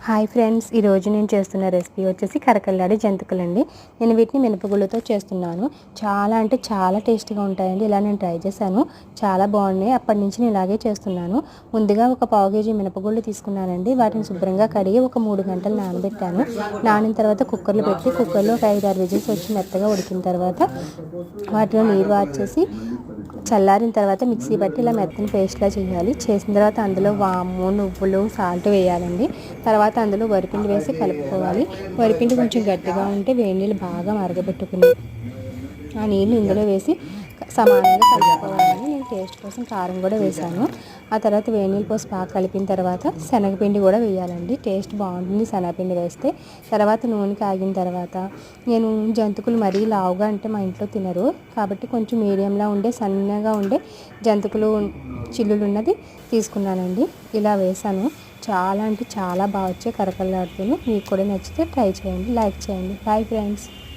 Hi friends, ఈరోజు నేను చేస్తున్న రెసిపీ వచ్చేసి కరకల్లాడి జంతికలండి. నేను వీటిని మినపగుళ్ళతో చేస్తున్నాను. చాలా అంటే చాలా టేస్టీగా ఉంటాయండి. ఇలా నేను ట్రై చేశాను, చాలా బాగున్నాయి. అప్పటి నుంచి నేను ఇలాగే చేస్తున్నాను. ముందుగా ఒక పావు కేజీ మినపగుళ్ళు తీసుకున్నానండి. వాటిని శుభ్రంగా కడిగి ఒక 3 గంటలు నానబెట్టాను. నానిన తర్వాత కుక్కర్లో పెట్టి కుక్కర్లో ఒక 5-6 విజిల్స్ వచ్చి మెత్తగా ఉడికిన తర్వాత వాటిలో నీరు వార్చేసి చల్లారిన తర్వాత మిక్సీ బట్టి ఇలా మెత్తని పేస్ట్లా చేయాలి. చేసిన తర్వాత అందులో వాము, నువ్వులు, సాల్ట్ వేయాలండి. తర్వాత అందులో వరిపిండి వేసి కలుపుకోవాలి. వరిపిండి కొంచెం గట్టిగా ఉంటే వేడి నీళ్ళు బాగా మరగబెట్టుకుని ఆ నీళ్ళు ఇందులో వేసి సమానంగా కలుపుకోవాలని నేను టేస్ట్ కోసం కారం కూడా వేసాను. ఆ తర్వాత వేడి నీళ్ళు పోసి బాగా కలిపిన తర్వాత శనగపిండి కూడా వేయాలండి. టేస్ట్ బాగుంటుంది శనగపిండి వేస్తే. తర్వాత నూనె కాగిన తర్వాత నేను జంతికలు మరీ లావుగా అంటే మా ఇంట్లో తినరు కాబట్టి కొంచెం మీడియంలా ఉండే సన్నగా ఉండే జంతికలు చిల్లులు ఉన్నది తీసుకున్నానండి. ఇలా వేసాను. చాలా అంటే చాలా బాగా వచ్చాయి కరకల్లాడుతూనే. మీకు కూడా నచ్చితే ట్రై చేయండి, లైక్ చేయండి. Bye friends.